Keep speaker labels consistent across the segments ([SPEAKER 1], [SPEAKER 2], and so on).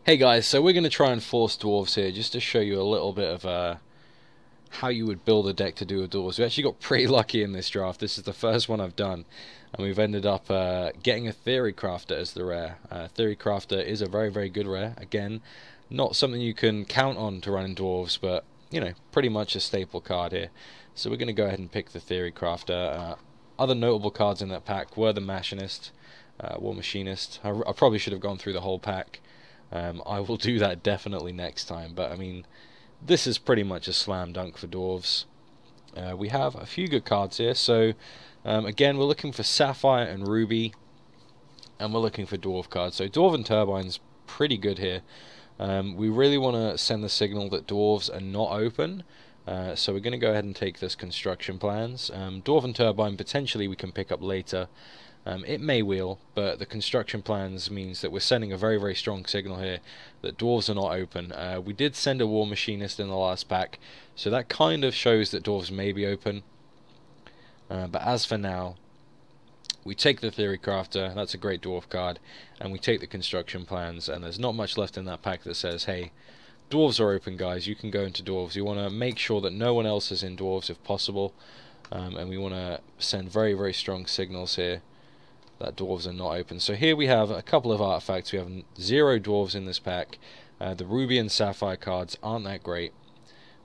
[SPEAKER 1] Hey guys, so we're going to try and force dwarves here just to show you a little bit of how you would build a deck to do with dwarves. We actually got pretty lucky in this draft. This is the first one I've done, and we've ended up getting a Theory Crafter as the rare. Theory Crafter is a very, very good rare. Again, not something you can count on to run in dwarves, but, you know, pretty much a staple card here. So we're going to go ahead and pick the Theory Crafter. Other notable cards in that pack were the Machinist, War Machinist. I probably should have gone through the whole pack. I will do that definitely next time, but I mean, this is pretty much a slam dunk for dwarves. We have a few good cards here, so again, we're looking for Sapphire and Ruby, and we're looking for dwarf cards. So Dwarven Turbine's pretty good here. We really want to send the signal that dwarves are not open, so we're going to go ahead and take this Construction Plans. Dwarven Turbine potentially we can pick up later. It may wheel, but the Construction Plans means that we're sending a very, very strong signal here that dwarves are not open. We did send a War Machinist in the last pack, so that kind of shows that dwarves may be open. But as for now, we take the Theory Crafter, that's a great dwarf card, and we take the Construction Plans, and there's not much left in that pack that says, hey, dwarves are open guys, you can go into dwarves. You want to make sure that no one else is in dwarves if possible, and we want to send very, very strong signals here that dwarves are not open. So here we have a couple of artifacts. We have 0 dwarves in this pack. The Ruby and Sapphire cards aren't that great.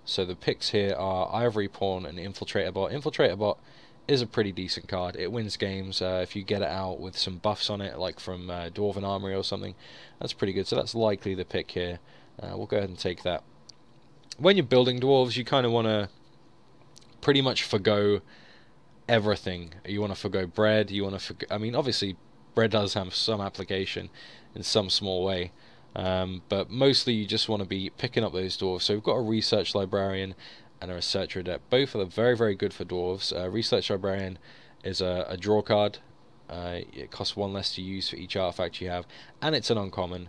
[SPEAKER 1] So the picks here are Ivory Pawn and Infiltrator Bot. Infiltrator Bot is a pretty decent card. It wins games if you get it out with some buffs on it, like from Dwarven Armory or something. That's pretty good. So that's likely the pick here. We'll go ahead and take that. When you're building dwarves, you kind of want to pretty much forgo everything. You want to forgo bread, you want to forgo, I mean, obviously bread does have some application in some small way, but mostly you just want to be picking up those dwarves. So we've got a Research Librarian and a Researcher Adept. Both are very, very good for dwarves. Research Librarian is a draw card. It costs 1 less to use for each artifact you have, and it's an uncommon.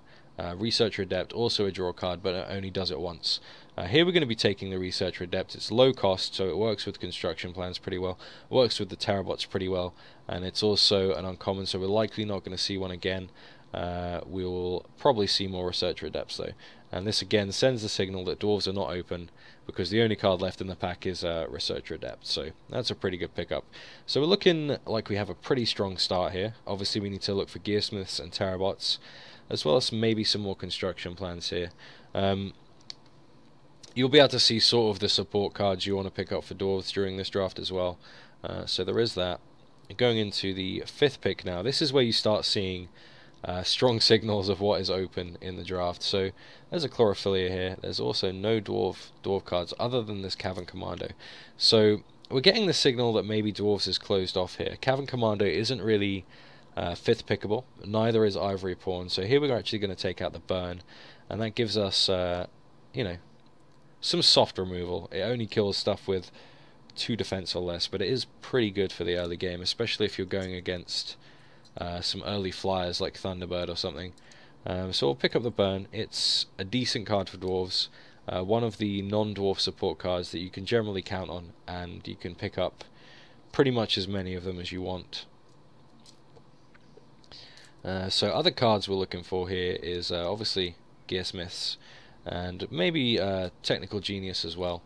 [SPEAKER 1] Researcher Adept, also a draw card, but it only does it once. Here we're going to be taking the Researcher Adept. It's low cost, so it works with Construction Plans pretty well, works with the Terrabots pretty well, and it's also an uncommon, so we're likely not going to see one again. We will probably see more Researcher Adepts though, and this again sends the signal that dwarves are not open, because the only card left in the pack is Researcher Adept, so that's a pretty good pickup. So we're looking like we have a pretty strong start here. Obviously we need to look for Gearsmiths and Terrabots, as well as maybe some more Construction Plans here. You'll be able to see sort of the support cards you want to pick up for dwarves during this draft as well. So there is that. Going into the 5th pick now, this is where you start seeing strong signals of what is open in the draft. So there's a Chlorophylla here. There's also no dwarf cards other than this Cavern Commando. So we're getting the signal that maybe dwarves is closed off here. Cavern Commando isn't really 5th pickable, neither is Ivory Pawn. So here we're actually going to take out the Burn, and that gives us, you know, some soft removal. It only kills stuff with 2 defense or less, but it is pretty good for the early game, especially if you're going against some early flyers like Thunderbird or something. So we'll pick up the Burn. It's a decent card for dwarves, one of the non-dwarf support cards that you can generally count on, and you can pick up pretty much as many of them as you want. So other cards we're looking for here is obviously Gearsmiths, and maybe Technical Genius as well.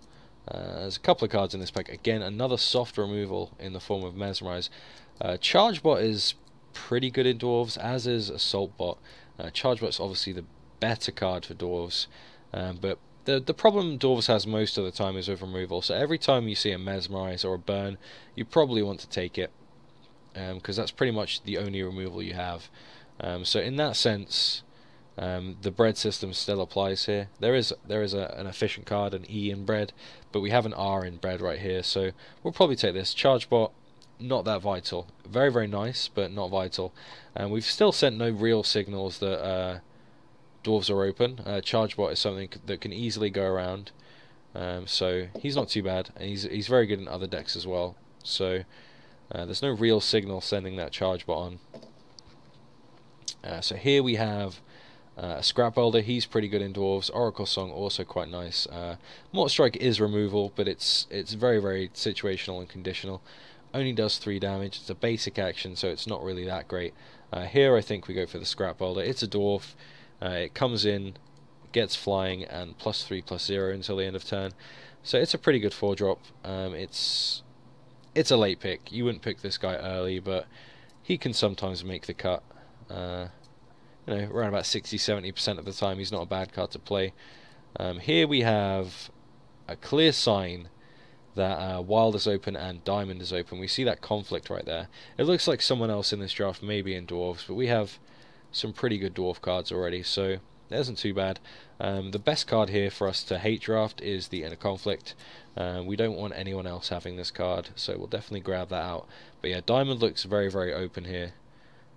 [SPEAKER 1] There's a couple of cards in this pack. Again, another soft removal in the form of Mesmerize. Chargebot is pretty good in dwarves, as is Assaultbot. Chargebot's obviously the better card for dwarves, but the problem dwarves has most of the time is with removal. So every time you see a Mesmerize or a Burn, you probably want to take it, because that's pretty much the only removal you have. So in that sense, the bread system still applies here. There is an efficient card, an E in bread, but we have an R in bread right here, so we'll probably take this. Chargebot, not that vital. Very, very nice, but not vital. And we've still sent no real signals that dwarves are open. Chargebot is something that can easily go around, so he's not too bad, and he's very good in other decks as well. So there's no real signal sending that Chargebot on. So here we have Scrap Welder. He's pretty good in dwarves. Oracle Song also quite nice. Mortar Strike is removal, but it's very, very situational and conditional. Only does 3 damage. It's a basic action, so it's not really that great. Here I think we go for the Scrap Welder. It's a dwarf. It comes in, gets flying, and +3/+0 until the end of turn. So it's a pretty good 4-drop. It's a late pick. You wouldn't pick this guy early, but he can sometimes make the cut. You know, around about 60-70% of the time, he's not a bad card to play. Here we have a clear sign that Wild is open and Diamond is open. We see that conflict right there. It looks like someone else in this draft may be in Dwarves, but we have some pretty good Dwarf cards already, so that isn't too bad. The best card here for us to hate draft is the Inner Conflict. We don't want anyone else having this card, so we'll definitely grab that out. But yeah, Diamond looks very, very open here.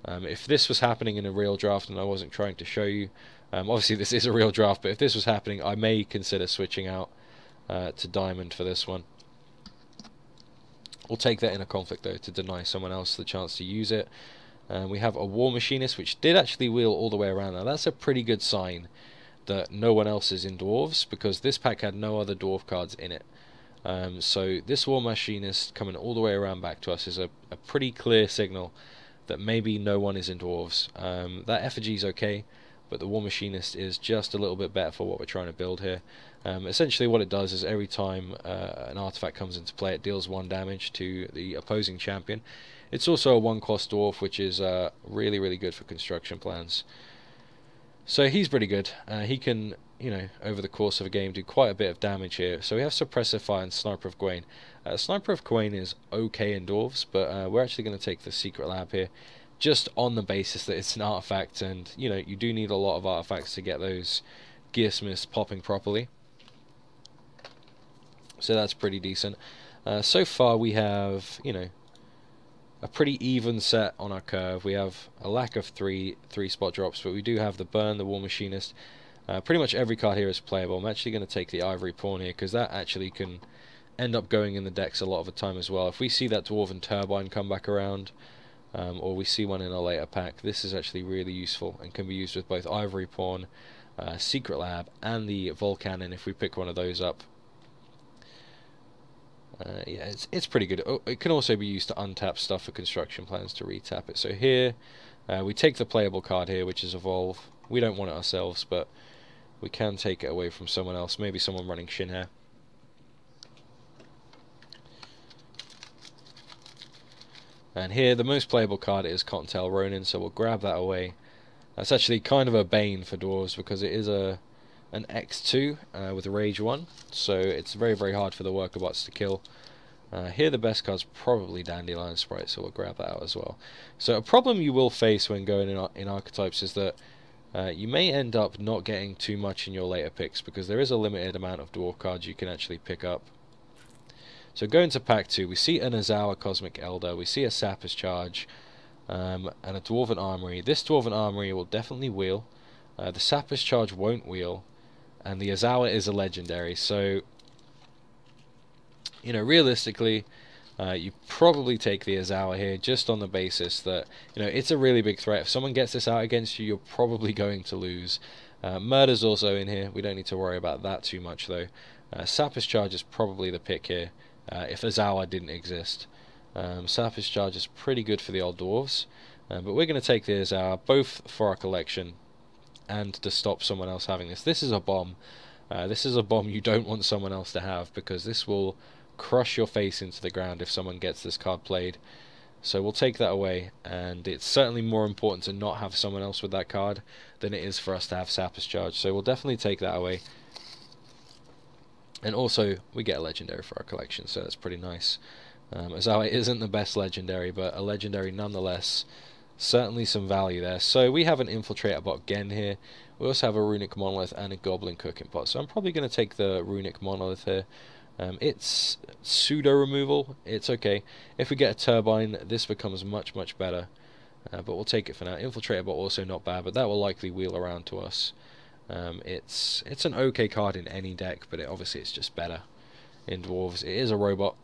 [SPEAKER 1] If this was happening in a real draft and I wasn't trying to show you, obviously this is a real draft, but if this was happening, I may consider switching out to Diamond for this one. We'll take that Inner Conflict though to deny someone else the chance to use it. We have a War Machinist, which did actually wheel all the way around. Now that's a pretty good sign that no one else is in Dwarves, because this pack had no other Dwarf cards in it. So this War Machinist coming all the way around back to us is a pretty clear signal that maybe no one is in Dwarves. That effigy is okay, but the War Machinist is just a little bit better for what we're trying to build here. Essentially what it does is every time an artifact comes into play, it deals 1 damage to the opposing champion. It's also a 1-cost dwarf, which is really, really good for construction plans. So he's pretty good. He can, you know, over the course of a game do quite a bit of damage here. So we have Suppressive Fire and Sniper of Gawain. Sniper of Gawain is okay in Dwarves, but we're actually going to take the Secret Lab here, just on the basis that it's an artifact, and you know, you do need a lot of artifacts to get those Gearsmiths popping properly. So that's pretty decent. So far we have, you know, a pretty even set on our curve. We have a lack of three spot drops, but we do have the Burn, the War Machinist. Pretty much every card here is playable. I'm actually going to take the Ivory Pawn here, because that actually can end up going in the decks a lot of the time as well. If we see that Dwarven Turbine come back around, or we see one in a later pack, this is actually really useful and can be used with both Ivory Pawn, Secret Lab, and the Volcannon if we pick one of those up. Yeah, it's pretty good. It can also be used to untap stuff for construction plans to retap it. So here, we take the playable card here, which is Evolve. We don't want it ourselves, but we can take it away from someone else, maybe someone running Shinhair. And here, the most playable card is Cottontail Ronin, so we'll grab that away. That's actually kind of a bane for Dwarves, because it is an X2 with a Rage 1, so it's very, very hard for the worker bots to kill. Here the best card's probably Dandelion Sprite, so we'll grab that out as well. So a problem you will face when going in Archetypes is that you may end up not getting too much in your later picks, because there is a limited amount of Dwarf cards you can actually pick up. So going to pack 2, we see an Azawa Cosmic Elder, we see a Sapper's Charge, and a Dwarven Armory. This Dwarven Armory will definitely wheel, the Sapper's Charge won't wheel, and the Azawa is a legendary. So, you know, realistically, you probably take the Azawa here, just on the basis that, you know, it's a really big threat. If someone gets this out against you, you're probably going to lose. Murder's also in here. We don't need to worry about that too much, though. Sapper's Charge is probably the pick here, if Azawa didn't exist. Sapper's Charge is pretty good for the old Dwarves, but we're going to take the Azawa, both for our collection and to stop someone else having this. This is a bomb. This is a bomb you don't want someone else to have, because this will crush your face into the ground if someone gets this card played. So we'll take that away, and it's certainly more important to not have someone else with that card than it is for us to have Sapper's Charge, so we'll definitely take that away. And also, we get a legendary for our collection, so that's pretty nice. Azawa isn't the best legendary, but a legendary nonetheless. Certainly some value there. So we have an Infiltrator bot again here. We also have a Runic Monolith and a Goblin Cooking Pot. So I'm probably going to take the Runic Monolith here. It's pseudo removal. It's okay. If we get a Turbine, this becomes much, much better. But we'll take it for now. Infiltrator bot also not bad, but that will likely wheel around to us. It's an okay card in any deck, but obviously it's just better in Dwarves. It is a robot.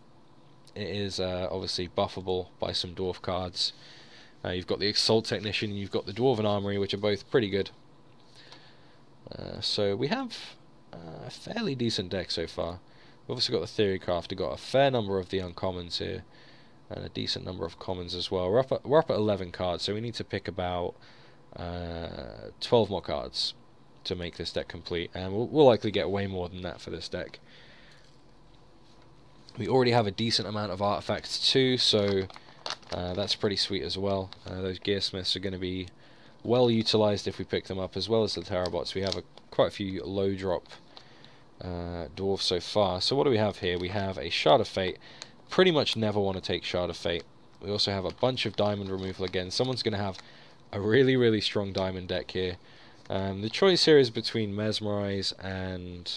[SPEAKER 1] It is obviously buffable by some Dwarf cards. You've got the Assault Technician, and you've got the Dwarven Armory, which are both pretty good. So we have a fairly decent deck so far. We've also got the Theory Craft. We've got a fair number of the uncommons here, and a decent number of commons as well. We're up at 11 cards, so we need to pick about 12 more cards. to make this deck complete, and we'll likely get way more than that for this deck. We already have a decent amount of artifacts too, so that's pretty sweet as well. Those Gearsmiths are going to be well utilized if we pick them up, as well as the Terrabots. We have quite a few low drop dwarves so far. So what do we have here? We have a Shard of Fate. Pretty much never want to take Shard of Fate. We also have a bunch of diamond removal again. Someone's going to have a really strong diamond deck here. The choice here is between Mesmerize and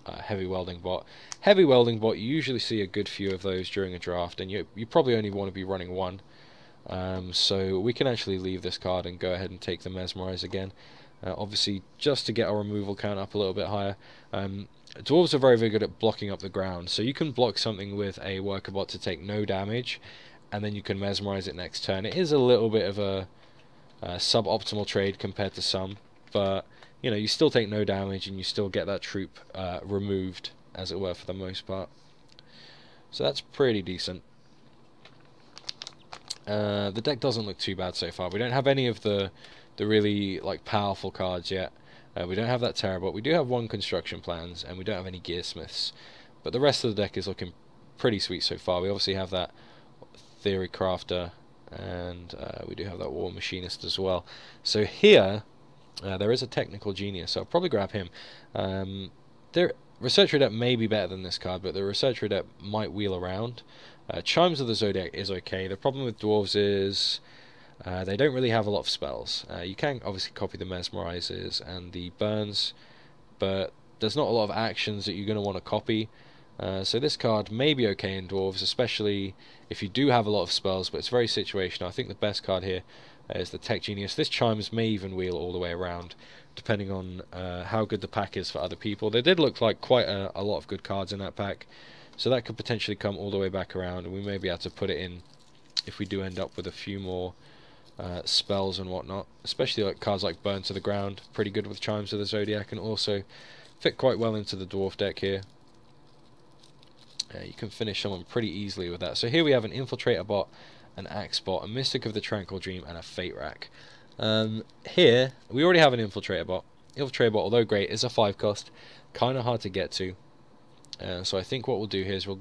[SPEAKER 1] Heavy Welding Bot. Heavy Welding Bot, you usually see a good few of those during a draft, and you probably only want to be running one. So we can actually leave this card and go ahead and take the Mesmerize again. Obviously, just to get our removal count up a little bit higher. Dwarves are very good at blocking up the ground, so you can block something with a Worker Bot to take no damage, and then you can Mesmerize it next turn. It is a little bit of a suboptimal trade compared to some, but you know, you still take no damage and you still get that troop removed, as it were, for the most part. So that's pretty decent. The deck doesn't look too bad so far. We don't have any of the really powerful cards yet. We don't have that Terrabot. We do have one Construction Plans, and we don't have any Gearsmiths. But the rest of the deck is looking pretty sweet so far. We obviously have that Theory Crafter, and we do have that War Machinist as well. So here, there is a Technical Genius, so I'll probably grab him. Research Adept may be better than this card, but the Research Adept might wheel around. Chimes of the Zodiac is okay. The problem with Dwarves is they don't really have a lot of spells. You can obviously copy the Mesmerizes and the Burns, but there's not a lot of actions that you're going to want to copy. So this card may be okay in Dwarves, especially if you do have a lot of spells, but it's very situational. I think the best card here is the Tech Genius. This Chimes may even wheel all the way around, depending on how good the pack is for other people. There did look like quite a lot of good cards in that pack, so that could potentially come all the way back around, and we may be able to put it in if we do end up with a few more spells and whatnot, especially cards like Burn to the Ground, pretty good with Chimes of the Zodiac, and also fit quite well into the Dwarf deck here. You can finish someone pretty easily with that. So here we have an Infiltrator Bot, an Axe Bot, a Mystic of the Tranquil Dream, and a Fate Rack. Here, we already have an Infiltrator Bot. Infiltrator Bot, although great, is a 5 cost, kind of hard to get to. So I think what we'll do here is we'll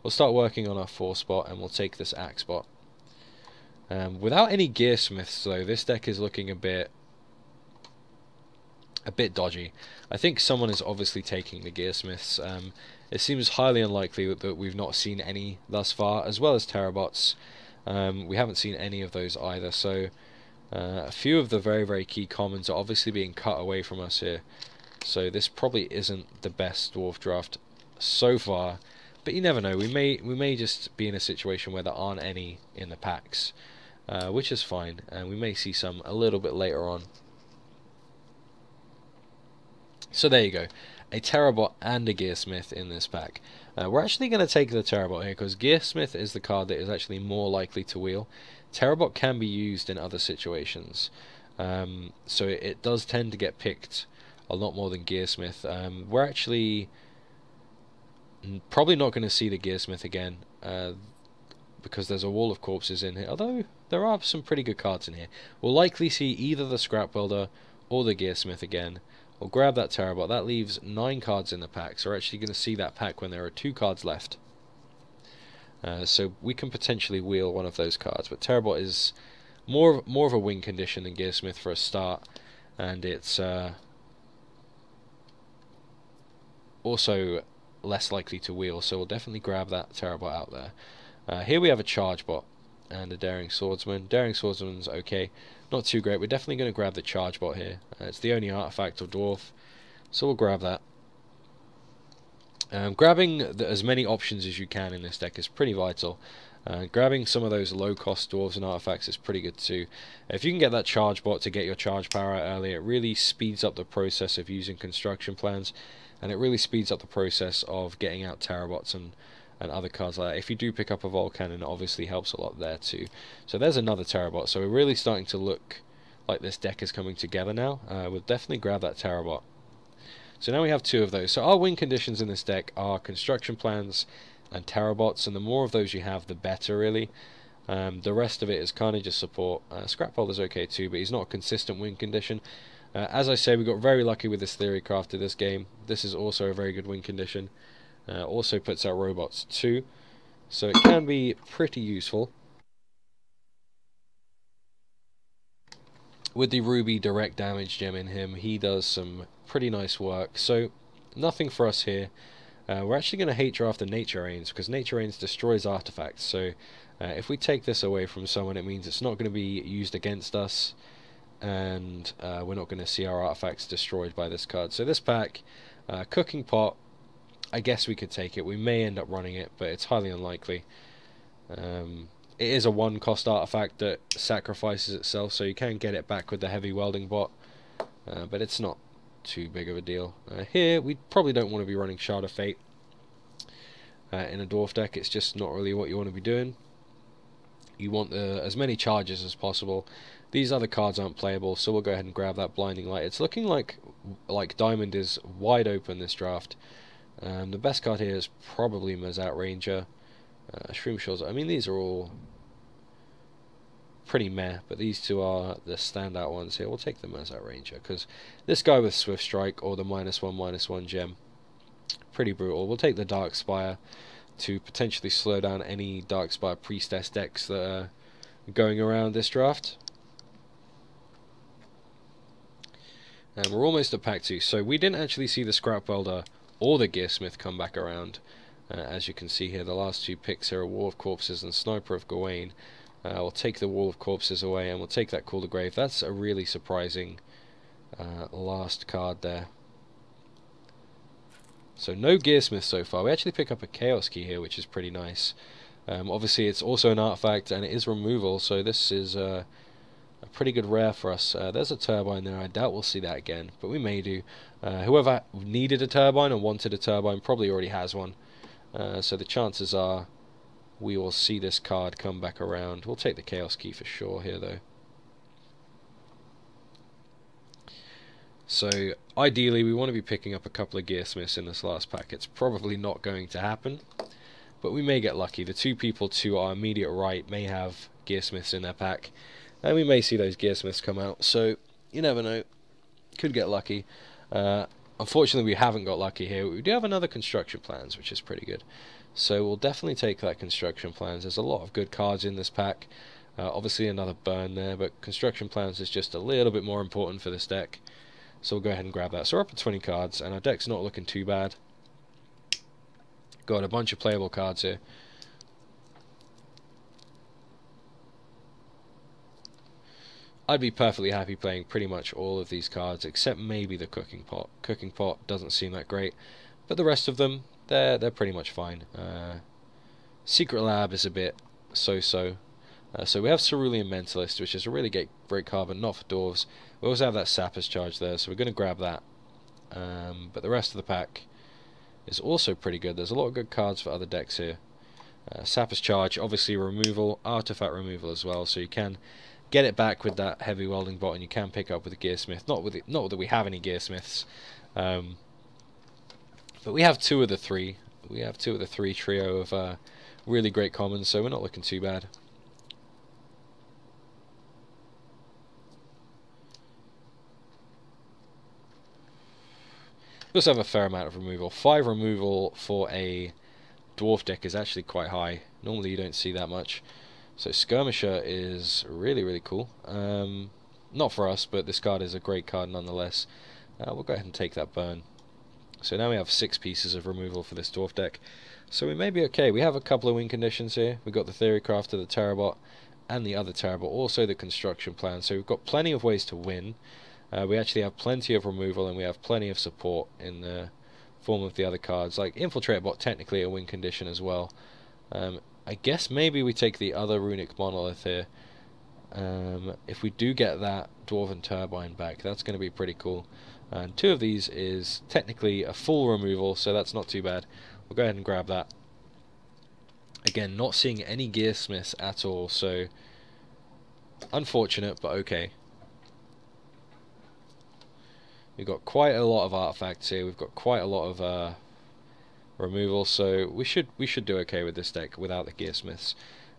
[SPEAKER 1] start working on our 4 spot, and we'll take this Axe Bot. Without any Gearsmiths, though, this deck is looking a bit dodgy. I think someone is obviously taking the Gearsmiths. It seems highly unlikely that we've not seen any thus far, as well as Terrabots. We haven't seen any of those either, so a few of the very key commons are obviously being cut away from us here. So this probably isn't the best Dwarf draft so far, but you never know. We may just be in a situation where there aren't any in the packs, which is fine, and we may see some a little bit later on. So there you go, a Terrabot and a Gearsmith in this pack. We're actually going to take the Terrabot here, because Gearsmith is the card that is actually more likely to wheel. Terrabot can be used in other situations, so it does tend to get picked a lot more than Gearsmith. We're actually probably not going to see the Gearsmith again, because there's a wall of corpses in here, although there are some pretty good cards in here. We'll likely see either the Scrap Welder or the Gearsmith again. We'll grab that Terrabot. That leaves 9 cards in the pack, so we're actually going to see that pack when there are 2 cards left. So we can potentially wheel one of those cards, but Terrabot is more of a win condition than Gearsmith for a start, and it's also less likely to wheel, so we'll definitely grab that Terrabot out there. Here we have a Charge Bot and a Daring Swordsman. Daring Swordsman's okay, not too great. We're definitely going to grab the Charge Bot here. It's the only artifact or dwarf, so we'll grab that. Grabbing as many options as you can in this deck is pretty vital. Grabbing some of those low-cost dwarves and artifacts is pretty good too. If you can get that Charge Bot to get your charge power out early, it really speeds up the process of using Construction Plans, and it really speeds up the process of getting out Terrabots and other cards like that. If you do pick up a Volcannon, it obviously helps a lot there too. So there's another Terrabot. So we're really starting to look like this deck is coming together now. We'll definitely grab that Terrabot. So now we have 2 of those. So our win conditions in this deck are Construction Plans and Terrabots, and the more of those you have, the better, really. The rest of it is kind of just support. Scrap Welder's okay too, but he's not a consistent win condition. As I say, we got very lucky with this theory crafted this game. This is also a very good win condition. Also puts out robots too, so it can be pretty useful. With the ruby direct damage gem in him, he does some pretty nice work. So nothing for us here. We're actually going to hate draft the Nature Ains, because Nature Ains destroys artifacts. So if we take this away from someone, it means it's not going to be used against us, and we're not going to see our artifacts destroyed by this card. So this pack, Cooking Pot, I guess we could take it. We may end up running it, but it's highly unlikely. It is a 1-cost artifact that sacrifices itself, so you can get it back with the heavy welding bot, but it's not too big of a deal. Here, we probably don't want to be running Shard of Fate in a dwarf deck. It's just not really what you want to be doing. You want as many charges as possible. These other cards aren't playable, so we'll go ahead and grab that Blinding Light. It's looking like Diamond is wide open this draft. The best card here is probably Mazat Ranger. Shroom Shores. I mean, these are all pretty meh, but these two are the standout ones here. We'll take the Mazat Ranger, because this guy with Swift Strike or the -1/-1 gem, pretty brutal. We'll take the Dark Spire to potentially slow down any Dark Spire Priestess decks that are going around this draft. And we're almost at pack 2, so we didn't actually see the Scrap Welder or the Gearsmith come back around. As you can see here, the last 2 picks are a Wall of Corpses and Sniper of Gawain. We'll take the Wall of Corpses away, and we'll take that Call to Grave. That's a really surprising last card there. So no Gearsmith so far. We actually pick up a Chaos Key here, which is pretty nice. Obviously it's also an artifact, and it is removal, so this is a pretty good rare for us. There's a Turbine there. I doubt we'll see that again, but we may do. Whoever needed a Turbine or wanted a Turbine probably already has one. So the chances are we will see this card come back around. We'll take the Chaos Key for sure here, though. So ideally we want to be picking up a couple of Gearsmiths in this last pack. It's probably not going to happen, but we may get lucky. The 2 people to our immediate right may have Gearsmiths in their pack, and we may see those Gearsmiths come out. So you never know. Could get lucky. Unfortunately, we haven't got lucky here. We do have another Construction Plans, which is pretty good. So we'll definitely take that Construction Plans. There's a lot of good cards in this pack. Obviously another burn there, but Construction Plans is just a little bit more important for this deck. So we'll go ahead and grab that. So we're up at 20 cards, and our deck's not looking too bad. Got a bunch of playable cards here. I'd be perfectly happy playing pretty much all of these cards, except maybe the Cooking Pot. Cooking Pot doesn't seem that great, but the rest of them, they're pretty much fine. Secret Lab is a bit so-so. So we have Cerulean Mentalist, which is a really great card, but not for Dwarves. We also have that Sapper's Charge there, so we're going to grab that. But the rest of the pack is also pretty good. There's a lot of good cards for other decks here. Sapper's Charge, obviously removal, artifact removal as well, so you can get it back with that heavy welding bot, and you can pick up with a Gearsmith. Not that we have any Gearsmiths, but we have 2 of the 3. We have 2 of the 3 trio of really great commons, so we're not looking too bad. We also have a fair amount of removal. 5 removal for a dwarf deck is actually quite high. Normally you don't see that much. So Skirmisher is really cool. Not for us, but this card is a great card nonetheless. We'll go ahead and take that burn. So now we have 6 pieces of removal for this dwarf deck. So we may be okay. We have a couple of win conditions here. We've got the Theory Crafter, the Terrabot, and the other Terrabot, also the Construction Plan. So we've got plenty of ways to win. We actually have plenty of removal, and we have plenty of support in the form of the other cards. Like Infiltrate Bot, technically a win condition as well. I guess maybe we take the other Runic Monolith here. If we do get that Dwarven Turbine back, that's going to be pretty cool. And 2 of these is technically a full removal, so that's not too bad. We'll go ahead and grab that. Again, not seeing any Gearsmiths at all, so unfortunate, but okay. We've got quite a lot of artifacts here. We've got quite a lot of removal, so we should do okay with this deck without the Gearsmiths.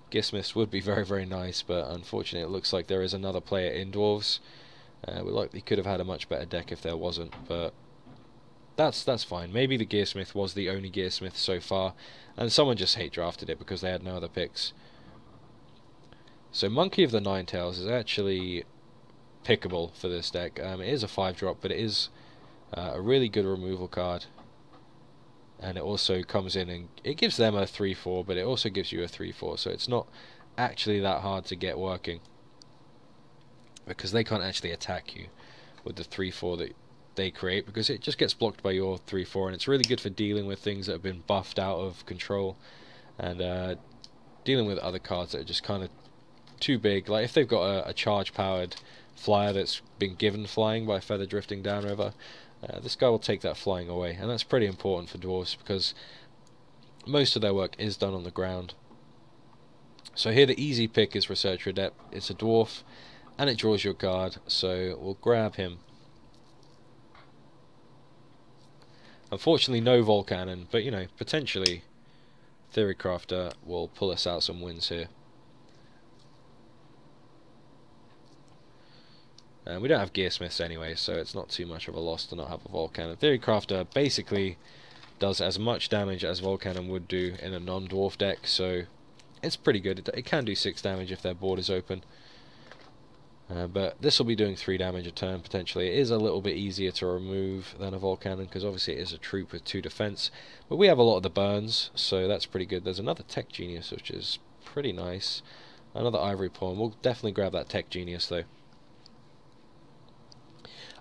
[SPEAKER 1] Gearsmiths would be very nice, but unfortunately it looks like there is another player in Dwarves. We likely could have had a much better deck if there wasn't, but that's fine. Maybe the Gearsmith was the only Gearsmith so far, and someone just hate drafted it because they had no other picks. So Monkey of the Ninetales is actually pickable for this deck. It is a 5-drop, but it is a really good removal card. And it also comes in and it gives them a 3/4, but it also gives you a 3/4, so it's not actually that hard to get working, because they can't actually attack you with the 3/4 that they create, because it just gets blocked by your 3/4, and it's really good for dealing with things that have been buffed out of control, and dealing with other cards that are just kind of too big. Like if they've got a charge powered flyer that's been given flying by Feather Drifting Downriver, this guy will take that flying away, and that's pretty important for Dwarves because most of their work is done on the ground. So here the easy pick is Researcher Adept. It's a dwarf and it draws your card, so we'll grab him. Unfortunately no Volcannon, but you know, potentially Theory Crafter will pull us out some wins here. We don't have Gearsmiths anyway, so it's not too much of a loss to not have a Volcannon. Theory Crafter basically does as much damage as Volcannon would do in a non-dwarf deck, so it's pretty good. It can do 6 damage if their board is open. But this will be doing 3 damage a turn potentially. It is a little bit easier to remove than a Volcannon because obviously it is a troop with 2 defense. But we have a lot of the burns, so that's pretty good. There's another Tech Genius, which is pretty nice. Another Ivory Pawn. We'll definitely grab that Tech Genius though.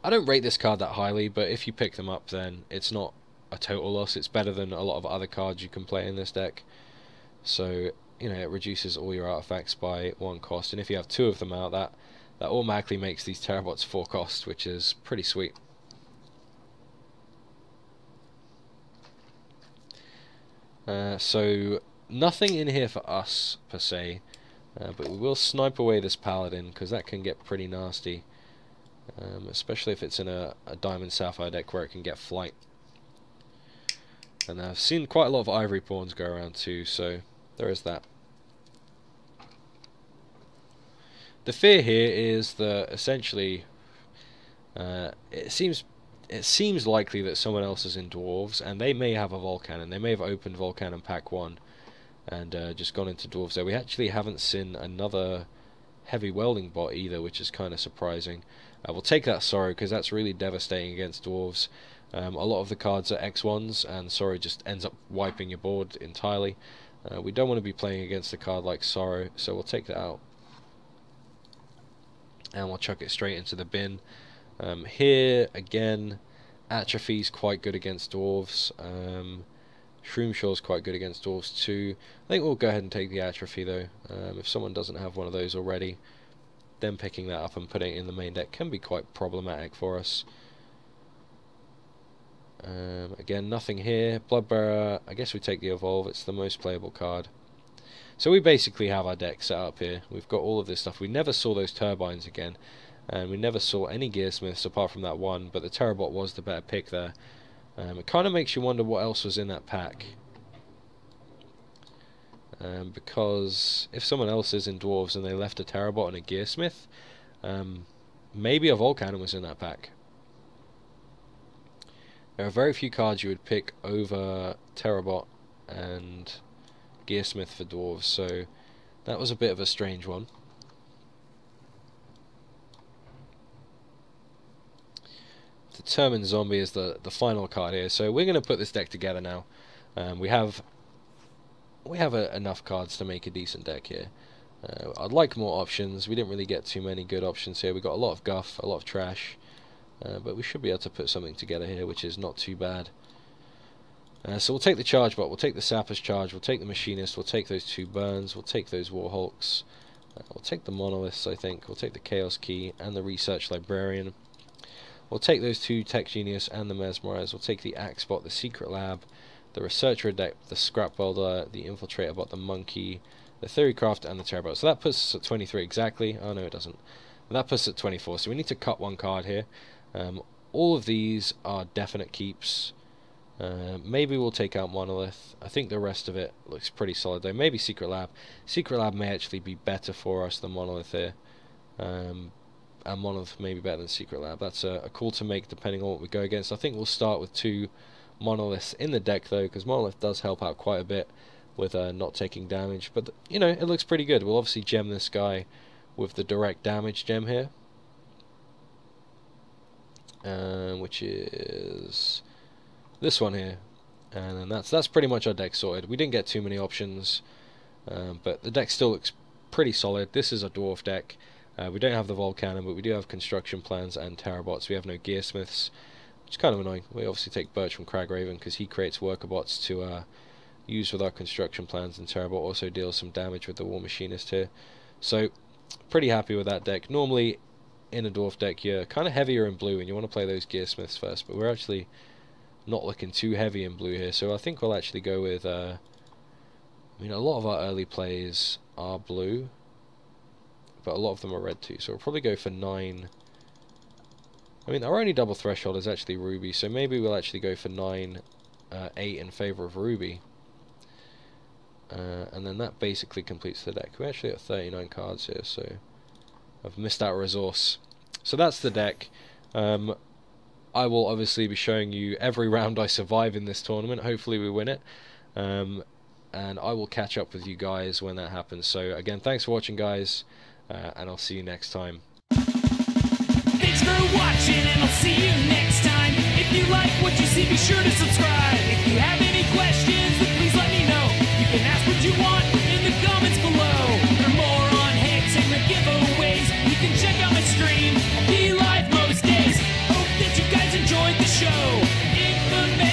[SPEAKER 1] I don't rate this card that highly, but if you pick them up then it's not a total loss. It's better than a lot of other cards you can play in this deck. So, you know, it reduces all your artifacts by 1 cost, and if you have 2 of them out, that automatically makes these Terrabots 4 cost, which is pretty sweet. So nothing in here for us per se, but we will snipe away this Paladin because that can get pretty nasty, especially if it's in a Diamond Sapphire deck where it can get flight. And I've seen quite a lot of Ivory Pawns go around too, so there is that. The fear here is that essentially it seems likely that someone else is in Dwarves, and they may have a Volcannon. They may have opened Volcannon Pack 1 and just gone into Dwarves there. We actually haven't seen another heavy welding bot either, which is kind of surprising. We'll take that Sorrow because that's really devastating against Dwarves. A lot of the cards are X1s, and Sorrow just ends up wiping your board entirely. We don't want to be playing against a card like Sorrow, so we'll take that out. And we'll chuck it straight into the bin. Here, again, Atrophy's quite good against Dwarves. Shroomshaw's quite good against Dwarves too. I think we'll go ahead and take the Atrophy though. If someone doesn't have one of those already, then picking that up and putting it in the main deck can be quite problematic for us. Again, nothing here. Bloodbearer, I guess we take the Evolve. It's the most playable card. So we basically have our deck set up here. We've got all of this stuff. We never saw those turbines again, and we never saw any Gearsmiths apart from that one, but the Terrabot was the better pick there. It kind of makes you wonder what else was in that pack, because if someone else is in Dwarves and they left a Terrabot and a Gearsmith, maybe a Volcannon was in that pack. There are very few cards you would pick over Terrabot and Gearsmith for Dwarves, so that was a bit of a strange one. Determined Zombie is the final card here, so we're going to put this deck together now. We have enough cards to make a decent deck here. I'd like more options. We didn't really get too many good options here. We got a lot of guff, a lot of trash, but we should be able to put something together here, which is not too bad. So we'll take the Charge Bot, we'll take the Sapper's Charge, we'll take the Machinist, we'll take those 2 Burns, we'll take those Warhawks, we'll take the Monoliths, I think, we'll take the Chaos Key and the Research Librarian. We'll take those 2 Tech Genius and the Mesmerize, we'll take the Axe Bot, the Secret Lab, the Researcher Adept, the Scrap Welder, the Infiltrator Bot, the Monkey, the Theory Craft, and the Terrabot. So that puts us at 23 exactly. Oh no, it doesn't. That puts us at 24, so we need to cut 1 card here. All of these are definite keeps. Maybe we'll take out Monolith. I think the rest of it looks pretty solid though. Maybe Secret Lab. Secret Lab may actually be better for us than Monolith here. and Monolith maybe better than Secret Lab. That's a call to make depending on what we go against. I think we'll start with 2 Monoliths in the deck though, because Monolith does help out quite a bit with not taking damage. But you know, it looks pretty good. We'll obviously gem this guy with the direct damage gem here, which is this one here, and then that's pretty much our deck sorted. We didn't get too many options, but the deck still looks pretty solid. This is a Dwarf deck. We don't have the Volcannon, but we do have Construction Plans and Terrabots. We have no Gearsmiths, which is kind of annoying. We obviously take Birch from Cragraven because he creates Worker Bots to use with our Construction Plans, and Terrabot also deals some damage with the War Machinist here. So pretty happy with that deck. Normally in a Dwarf deck you're kind of heavier in blue and you want to play those Gearsmiths first, but we're actually not looking too heavy in blue here, so I think we'll actually go with I mean, a lot of our early plays are blue, but a lot of them are red too, so we'll probably go for 9. I mean, our only double threshold is actually Ruby, so maybe we'll actually go for 9, 8 in favour of Ruby. And then that basically completes the deck. We actually got 39 cards here, so I've missed out a resource. So that's the deck. I will obviously be showing you every round I survive in this tournament. Hopefully we win it. And I will catch up with you guys when that happens. So again, thanks for watching, guys, and I'll see you next time.
[SPEAKER 2] Thanks for watching, and I'll see you next time. If you like what you see, be sure to subscribe. If you have any questions, then please let me know. You can ask what you want in the comments below. For more on Hex and the giveaways, you can check out my stream. I'll be live most days. Hope that you guys enjoyed the show. Information